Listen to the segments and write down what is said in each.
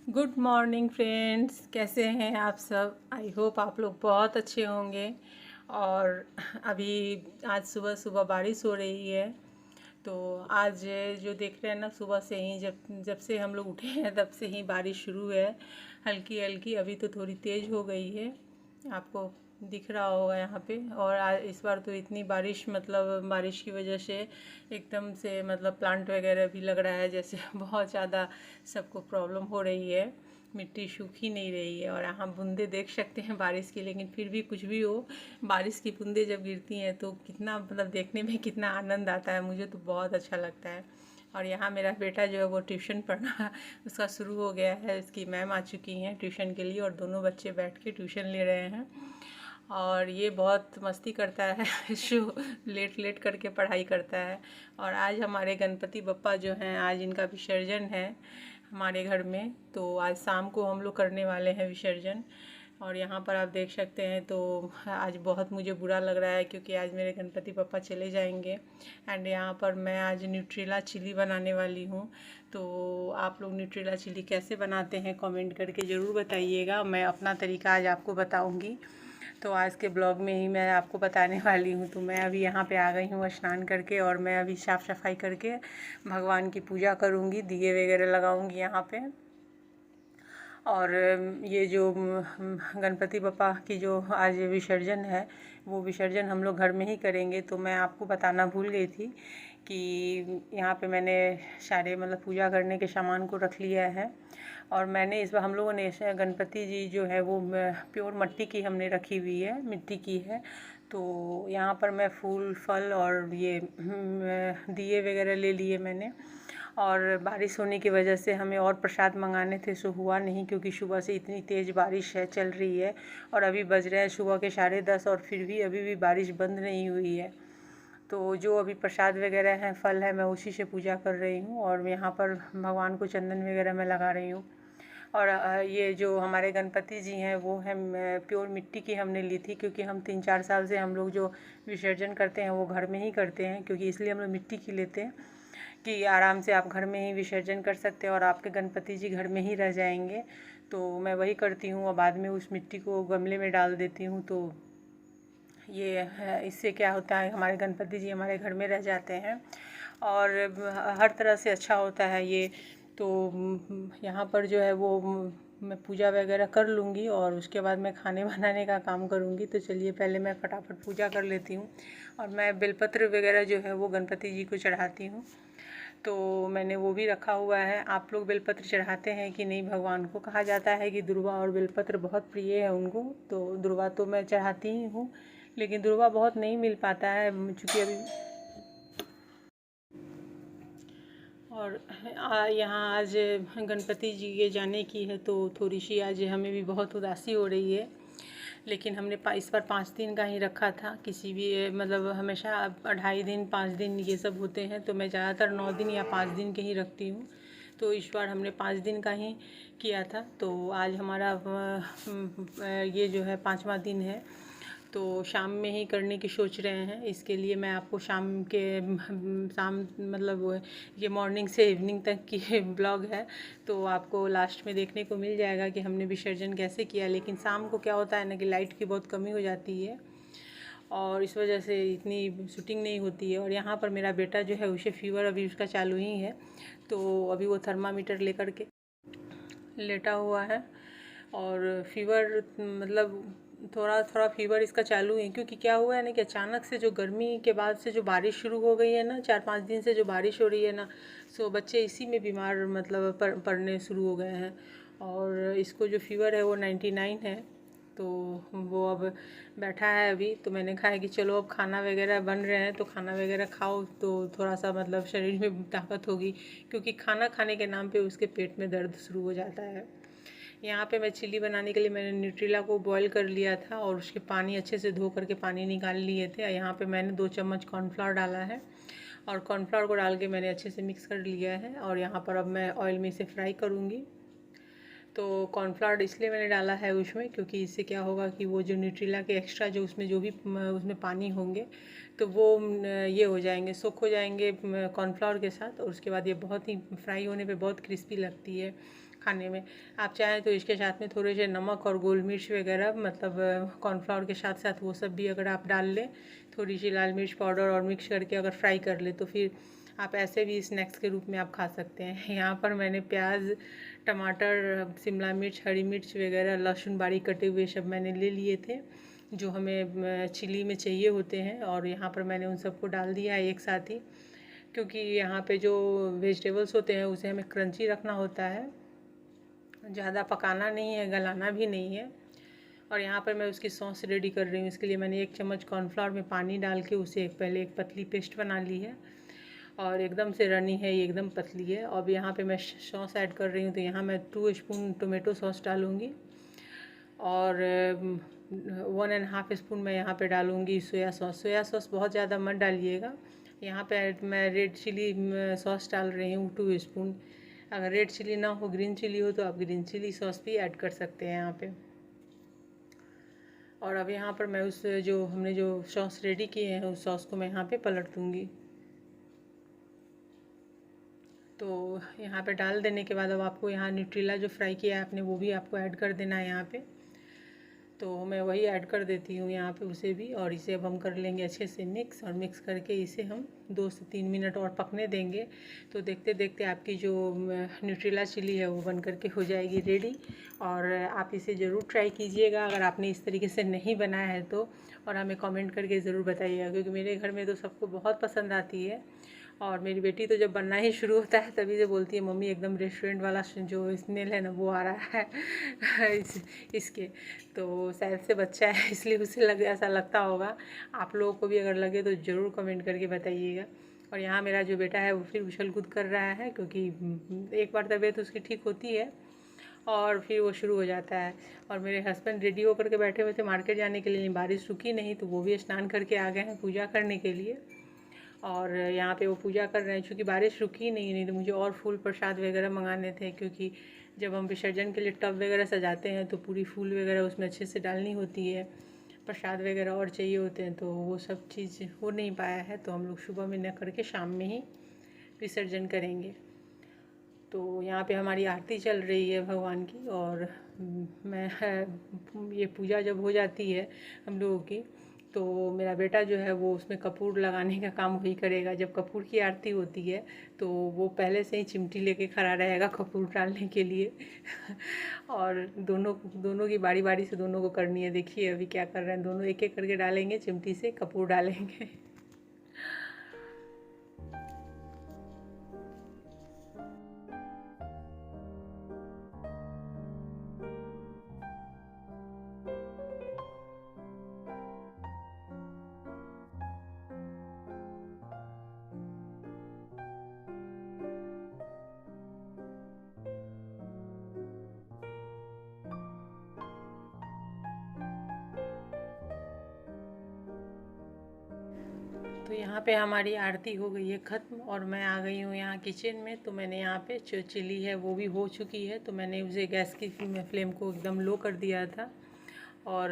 Good morning friends, कैसे हैं आप सब। आई होप आप लोग बहुत अच्छे होंगे। और अभी आज सुबह सुबह बारिश हो रही है। तो आज जो देख रहे हैं ना, सुबह से ही जब जब से हम लोग उठे हैं तब से ही बारिश शुरू है। हल्की हल्की अभी तो थोड़ी तेज़ हो गई है, आपको दिख रहा होगा यहाँ पे। और आज इस बार तो इतनी बारिश, मतलब बारिश की वजह से एकदम से मतलब प्लांट वगैरह भी लग रहा है जैसे बहुत ज़्यादा सबको प्रॉब्लम हो रही है। मिट्टी सूख ही नहीं रही है और यहाँ बूंदे देख सकते हैं बारिश की। लेकिन फिर भी कुछ भी हो, बारिश की बूंदे जब गिरती हैं तो कितना मतलब देखने में कितना आनंद आता है। मुझे तो बहुत अच्छा लगता है। और यहाँ मेरा बेटा जो है वो ट्यूशन पढ़ना उसका शुरू हो गया है। उसकी मैम आ चुकी हैं ट्यूशन के लिए और दोनों बच्चे बैठ के ट्यूशन ले रहे हैं। और ये बहुत मस्ती करता है शो लेट लेट करके पढ़ाई करता है। और आज हमारे गणपति बप्पा जो हैं, आज इनका विसर्जन है हमारे घर में। तो आज शाम को हम लोग करने वाले हैं विसर्जन। और यहाँ पर आप देख सकते हैं। तो आज बहुत मुझे बुरा लग रहा है क्योंकि आज मेरे गणपति बप्पा चले जाएंगे। एंड यहाँ पर मैं आज न्यूट्रेला चिली बनाने वाली हूँ। तो आप लोग न्यूट्रेला चिली कैसे बनाते हैं कमेंट करके ज़रूर बताइएगा। मैं अपना तरीका आज आपको बताऊँगी। तो आज के ब्लॉग में ही मैं आपको बताने वाली हूँ। तो मैं अभी यहाँ पे आ गई हूँ स्नान करके, और मैं अभी साफ़ सफाई करके भगवान की पूजा करूँगी, दिए वगैरह लगाऊँगी यहाँ पे। और ये जो गणपति बप्पा की जो आज विसर्जन है, वो विसर्जन हम लोग घर में ही करेंगे। तो मैं आपको बताना भूल गई थी कि यहाँ पे मैंने सारे मतलब पूजा करने के सामान को रख लिया है। और मैंने इस बार हम लोगों ने गणपति जी जो है वो प्योर मिट्टी की हमने रखी हुई है, मिट्टी की है। तो यहाँ पर मैं फूल फल और ये दिए वगैरह ले लिए मैंने। और बारिश होने की वजह से हमें और प्रसाद मंगाने थे, सो हुआ नहीं क्योंकि सुबह से इतनी तेज़ बारिश है चल रही है। और अभी बज रहे हैं सुबह के 10:30 और फिर भी अभी भी बारिश बंद नहीं हुई है। तो जो अभी प्रसाद वगैरह हैं, फल है, मैं उसी से पूजा कर रही हूँ। और यहाँ पर भगवान को चंदन वगैरह मैं लगा रही हूँ। और ये जो हमारे गणपति जी हैं वो है प्योर मिट्टी की हमने ली थी, क्योंकि हम 3-4 साल से हम लोग जो विसर्जन करते हैं वो घर में ही करते हैं। क्योंकि इसलिए हम लोग मिट्टी की लेते हैं कि आराम से आप घर में ही विसर्जन कर सकते हैं और आपके गणपति जी घर में ही रह जाएंगे। तो मैं वही करती हूँ और बाद में उस मिट्टी को गमले में डाल देती हूँ। तो ये है, इससे क्या होता है, हमारे गणपति जी हमारे घर में रह जाते हैं और हर तरह से अच्छा होता है ये। तो यहाँ पर जो है वो मैं पूजा वगैरह कर लूँगी और उसके बाद मैं खाने बनाने का काम करूँगी। तो चलिए पहले मैं फटाफट पूजा कर लेती हूँ। और मैं बेलपत्र वगैरह जो है वो गणपति जी को चढ़ाती हूँ। तो मैंने वो भी रखा हुआ है। आप लोग बेलपत्र चढ़ाते हैं कि नहीं भगवान को। कहा जाता है कि दुर्वा और बेलपत्र बहुत प्रिय है उनको। तो दुर्वा तो मैं चढ़ाती ही हूँ, लेकिन दुर्वा बहुत नहीं मिल पाता है चूँकि अभी। और यहाँ आज गणपति जी के जाने की है तो थोड़ी सी आज हमें भी बहुत उदासी हो रही है। लेकिन हमने इस बार 5 दिन का ही रखा था। किसी भी मतलब हमेशा 2.5 दिन 5 दिन ये सब होते हैं, तो मैं ज़्यादातर 9 दिन या 5 दिन के ही रखती हूँ। तो इस बार हमने 5 दिन का ही किया था। तो आज हमारा ये जो है 5वां दिन है। तो शाम में ही करने की सोच रहे हैं। इसके लिए मैं आपको शाम मतलब वो ये मॉर्निंग से इवनिंग तक की ब्लॉग है। तो आपको लास्ट में देखने को मिल जाएगा कि हमने विसर्जन कैसे किया। लेकिन शाम को क्या होता है ना कि लाइट की बहुत कमी हो जाती है और इस वजह से इतनी शूटिंग नहीं होती है। और यहाँ पर मेरा बेटा जो है उसे फीवर अभी उसका चालू ही है। तो अभी वो थर्मामीटर लेकर के लेटा हुआ है और फीवर मतलब थोड़ा थोड़ा फीवर इसका चालू है। क्योंकि क्या हुआ है ना कि अचानक से जो गर्मी के बाद से जो बारिश शुरू हो गई है ना, 4-5 दिन से जो बारिश हो रही है ना, सो बच्चे इसी में बीमार मतलब पड़ने शुरू हो गए हैं। और इसको जो फीवर है वो 99 है। तो वो अब बैठा है अभी। तो मैंने कहा है कि चलो अब खाना वगैरह बन रहे हैं तो खाना वगैरह खाओ तो थोड़ा सा मतलब शरीर में ताकत होगी। क्योंकि खाना खाने के नाम पे उसके पेट में दर्द शुरू हो जाता है। यहाँ पे मैं चिली बनाने के लिए मैंने न्यूट्रेला को बॉईल कर लिया था और उसके पानी अच्छे से धो करके पानी निकाल लिए थे। यहाँ पे मैंने 2 चम्मच कॉर्नफ्लावर डाला है और कॉर्नफ्लावर को डाल के मैंने अच्छे से मिक्स कर लिया है। और यहाँ पर अब मैं ऑयल में इसे फ्राई करूँगी। तो कॉर्नफ्लावर इसलिए मैंने डाला है उसमें क्योंकि इससे क्या होगा कि वो जो न्यूट्रेला के एक्स्ट्रा जो उसमें जो भी उसमें पानी होंगे तो वो ये हो जाएंगे, सोख हो जाएंगे कॉर्नफ्लावर के साथ। और उसके बाद ये बहुत ही फ्राई होने पे बहुत क्रिस्पी लगती है, खाने में। आप चाहें तो इसके साथ में थोड़े से नमक और गोल मिर्च वगैरह, मतलब कॉर्नफ्लावर के साथ साथ वो सब भी अगर आप डाल लें, थोड़ी सी लाल मिर्च पाउडर और मिक्स करके अगर फ्राई कर ले, तो फिर आप ऐसे भी स्नैक्स के रूप में आप खा सकते हैं। यहाँ पर मैंने प्याज, टमाटर, शिमला मिर्च, हरी मिर्च वगैरह, लहसुन बारीक कटे हुए सब मैंने ले लिए थे, जो हमें चिली में चाहिए होते हैं, और यहाँ पर मैंने उन सबको डाल दिया है एक साथ ही, क्योंकि यहाँ पे जो वेजिटेबल्स होते हैं उसे हमें क्रंची रखना होता है, ज़्यादा पकाना नहीं है, गलाना भी नहीं है। और यहाँ पर मैं उसकी सॉस रेडी कर रही हूँ। इसके लिए मैंने 1 चम्मच कॉर्नफ्लावर में पानी डाल के उसे पहले एक पतली पेस्ट बना ली है, और एकदम से रनी है, ये एकदम पतली है। अब यहाँ पे मैं सॉस ऐड कर रही हूँ, तो यहाँ मैं 2 स्पून टोमेटो सॉस डालूँगी, और 1.5 स्पून मैं यहाँ पे डालूँगी सोया सॉस। सोया सॉस बहुत ज़्यादा मत डालिएगा। यहाँ पे मैं रेड चिली सॉस डाल रही हूँ 2 स्पून। अगर रेड चिली ना हो, ग्रीन चिली हो, तो आप ग्रीन चिली सॉस भी ऐड कर सकते हैं यहाँ पे। और अब यहाँ पर मैं हमने जो सॉस रेडी किए हैं उस सॉस को मैं यहाँ पे पलट दूँगी। तो यहाँ पे डाल देने के बाद अब आपको यहाँ न्यूट्रेला जो फ्राई किया है आपने, वो भी आपको ऐड कर देना है यहाँ पे। तो मैं वही ऐड कर देती हूँ यहाँ पे उसे भी, और इसे अब हम कर लेंगे अच्छे से मिक्स, और मिक्स करके इसे हम 2 से 3 मिनट और पकने देंगे। तो देखते देखते आपकी जो न्यूट्रेला चिली है वो बन करके हो जाएगी रेडी। और आप इसे ज़रूर ट्राई कीजिएगा अगर आपने इस तरीके से नहीं बनाया है तो, और हमें कमेंट करके ज़रूर बताइएगा, क्योंकि मेरे घर में तो सबको बहुत पसंद आती है। और मेरी बेटी तो जब बनना ही शुरू होता है तभी से बोलती है, मम्मी एकदम रेस्टोरेंट वाला जो स्मेल है ना वो आ रहा है इसके। तो शायद से बच्चा है इसलिए उसे ऐसा लगता होगा। आप लोगों को भी अगर लगे तो ज़रूर कमेंट करके बताइएगा। और यहाँ मेरा जो बेटा है वो फिर उछल कूद कर रहा है, क्योंकि एक बार तबीयत उसकी ठीक होती है और फिर वो शुरू हो जाता है। और मेरे हस्बैंड रेडी होकर के बैठे हुए थे मार्केट जाने के लिए, बारिश रुकी नहीं तो वो भी स्नान करके आ गए हैं पूजा करने के लिए। और यहाँ पे वो पूजा कर रहे हैं, चूँकि बारिश रुकी नहीं तो मुझे और फूल प्रसाद वगैरह मंगाने थे, क्योंकि जब हम विसर्जन के लिए टब वगैरह सजाते हैं तो पूरी फूल वगैरह उसमें अच्छे से डालनी होती है, प्रसाद वगैरह और चाहिए होते हैं, तो वो सब चीज़ हो नहीं पाया है। तो हम लोग सुबह में न करके शाम में ही विसर्जन करेंगे। तो यहाँ पे हमारी आरती चल रही है भगवान की, और मैं ये पूजा जब हो जाती है हम लोगों की, तो मेरा बेटा जो है वो उसमें कपूर लगाने का काम वही करेगा। जब कपूर की आरती होती है तो वो पहले से ही चिमटी लेके खड़ा रहेगा कपूर डालने के लिए और दोनों की बारी बारी से दोनों को करनी है। देखिए अभी क्या कर रहे हैं, दोनों एक एक करके डालेंगे, चिमटी से कपूर डालेंगे। तो यहाँ पे हमारी आरती हो गई है ख़त्म, और मैं आ गई हूँ यहाँ किचन में। तो मैंने यहाँ पे जो चिली है वो भी हो चुकी है, तो मैंने उसे गैस की फ्लेम को एकदम लो कर दिया था। और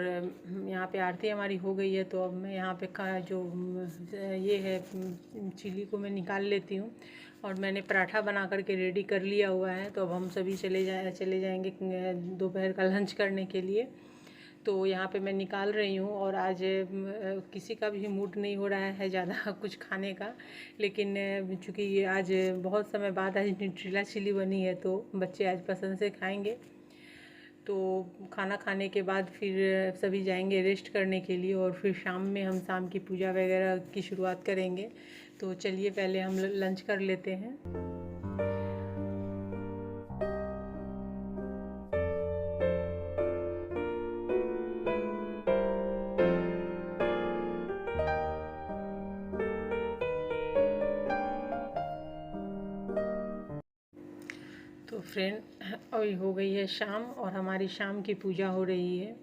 यहाँ पे आरती हमारी हो गई है, तो अब मैं यहाँ पे जो ये है चिली को मैं निकाल लेती हूँ। और मैंने पराठा बना करके रेडी कर लिया हुआ है। तो अब हम सभी चले जाएंगे दोपहर का लंच करने के लिए। तो यहाँ पे मैं निकाल रही हूँ, और आज किसी का भी मूड नहीं हो रहा है ज़्यादा कुछ खाने का, लेकिन चूँकि आज बहुत समय बाद आज न्यूट्रेला चिली बनी है तो बच्चे आज पसंद से खाएंगे। तो खाना खाने के बाद फिर सभी जाएंगे रेस्ट करने के लिए, और फिर शाम में हम शाम की पूजा वगैरह की शुरुआत करेंगे। तो चलिए पहले हम लंच कर लेते हैं। तो फ्रेंड अभी हो गई है शाम, और हमारी शाम की पूजा हो रही है।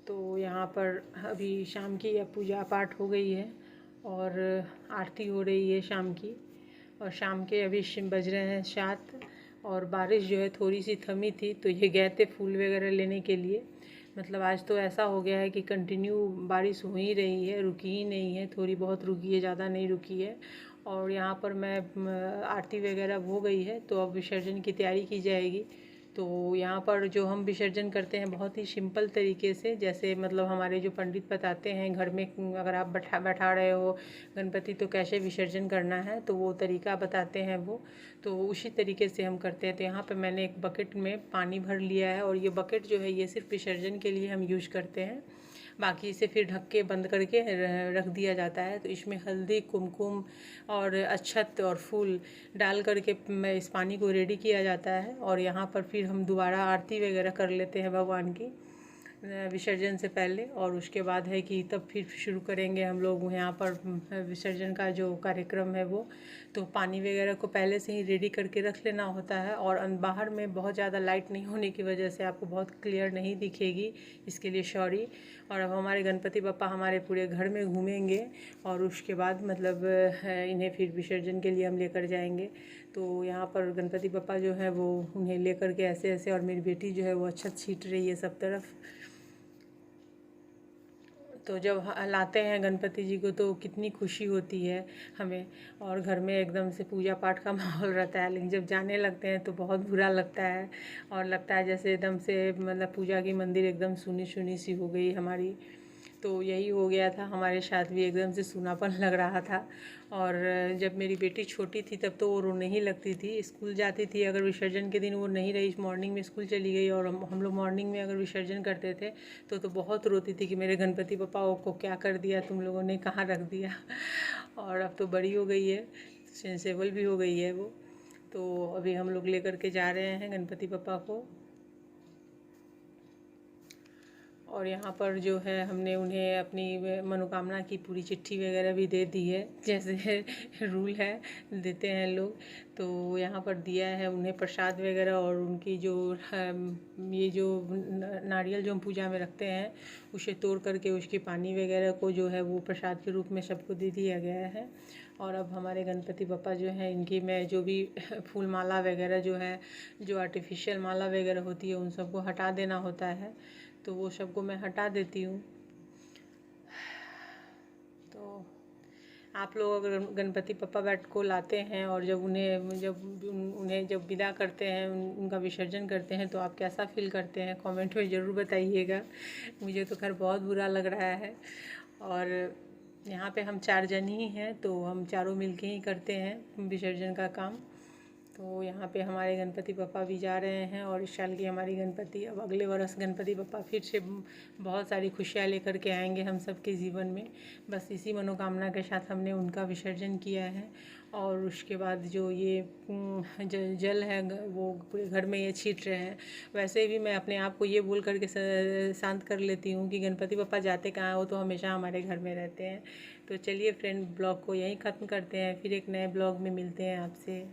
तो यहाँ पर अभी शाम की पूजा पाठ हो गई है, और आरती हो रही है शाम की, और शाम के अभी बज रहे हैं 7। और बारिश जो है थोड़ी सी थमी थी, तो ये गए थे फूल वगैरह लेने के लिए। मतलब आज तो ऐसा हो गया है कि कंटिन्यू बारिश हो ही रही है, रुकी ही नहीं है, थोड़ी बहुत रुकी है, ज़्यादा नहीं रुकी है। और यहाँ पर मैं आरती वगैरह हो गई है, तो अब विसर्जन की तैयारी की जाएगी। तो यहाँ पर जो हम विसर्जन करते हैं बहुत ही सिंपल तरीके से, जैसे मतलब हमारे जो पंडित बताते हैं घर में अगर आप बैठा रहे हो गणपति तो कैसे विसर्जन करना है, तो वो तरीका बताते हैं वो, तो उसी तरीके से हम करते हैं। तो यहाँ पे मैंने एक बकेट में पानी भर लिया है, और ये बकेट जो है ये सिर्फ विसर्जन के लिए हम यूज करते हैं, बाकी इसे फिर ढक के बंद करके रख दिया जाता है। तो इसमें हल्दी, कुमकुम और अक्षत और फूल डाल करके इस पानी को रेडी किया जाता है, और यहाँ पर फिर हम दोबारा आरती वगैरह कर लेते हैं भगवान की विसर्जन से पहले, और उसके बाद है कि तब फिर शुरू करेंगे हम लोग यहाँ पर विसर्जन का जो कार्यक्रम है वो। तो पानी वगैरह को पहले से ही रेडी करके रख लेना होता है, और बाहर में बहुत ज़्यादा लाइट नहीं होने की वजह से आपको बहुत क्लियर नहीं दिखेगी, इसके लिए सॉरी। और अब हमारे गणपति बप्पा हमारे पूरे घर में घूमेंगे, और उसके बाद मतलब इन्हें फिर विसर्जन के लिए हम लेकर जाएंगे। तो यहाँ पर गणपति बप्पा जो है वो उन्हें लेकर के ऐसे ऐसे, और मेरी बेटी जो है वो अक्षत छींट रही है सब तरफ। तो जब लाते हैं गणपति जी को तो कितनी खुशी होती है हमें, और घर में एकदम से पूजा पाठ का माहौल रहता है। लेकिन जब जाने लगते हैं तो बहुत बुरा लगता है, और लगता है जैसे एकदम से मतलब पूजा की मंदिर एकदम सूनी सूनी सी हो गई हमारी। तो यही हो गया था हमारे साथ भी, एकदम से सूनापन लग रहा था। और जब मेरी बेटी छोटी थी तब तो वो रोने ही लगती थी, स्कूल जाती थी, अगर विसर्जन के दिन वो नहीं रही, मॉर्निंग में स्कूल चली गई, और हम लोग मॉर्निंग में अगर विसर्जन करते थे तो बहुत रोती थी कि मेरे गणपति पापा को क्या कर दिया तुम लोगों ने, कहाँ रख दिया। और अब तो बड़ी हो गई है, सेंसेबल भी हो गई है वो। तो अभी हम लोग लेकर के जा रहे हैं गणपति पापा को, और यहाँ पर जो है हमने उन्हें अपनी मनोकामना की पूरी चिट्ठी वगैरह भी दे दी है, जैसे रूल है देते हैं लोग। तो यहाँ पर दिया है उन्हें प्रसाद वगैरह, और उनकी जो ये जो नारियल जो हम पूजा में रखते हैं उसे तोड़ करके उसकी पानी वगैरह को जो है वो प्रसाद के रूप में सबको दे दिया गया है। और अब हमारे गणपति बप्पा जो हैं इनकी मैं जो भी फूल माला वगैरह जो है, जो आर्टिफिशियल माला वगैरह होती है उन सबको हटा देना होता है, तो वो सबको मैं हटा देती हूँ। तो आप लोग अगर गणपति बप्पा बैठ को लाते हैं और जब उन्हें विदा करते हैं, उनका विसर्जन करते हैं, तो आप कैसा फील करते हैं कमेंट में ज़रूर बताइएगा। मुझे तो खैर बहुत बुरा लग रहा है। और यहाँ पे हम 4 जन ही हैं, तो हम चारों मिलके ही करते हैं विसर्जन का काम। तो यहाँ पे हमारे गणपति बप्पा भी जा रहे हैं, और इस साल की हमारी गणपति, अब अगले वर्ष गणपति बप्पा फिर से बहुत सारी खुशियाँ लेकर के आएंगे हम सब के जीवन में। बस इसी मनोकामना के साथ हमने उनका विसर्जन किया है। और उसके बाद जो ये जल है वो पूरे घर में ये छीट रहे हैं। वैसे भी मैं अपने आप को ये बोल करके शांत कर लेती हूँ कि गणपति बप्पा जाते कहाँ, वो तो हमेशा हमारे घर में रहते हैं। तो चलिए फ्रेंड, ब्लॉग को यहीं ख़त्म करते हैं, फिर एक नए ब्लॉग में मिलते हैं आपसे।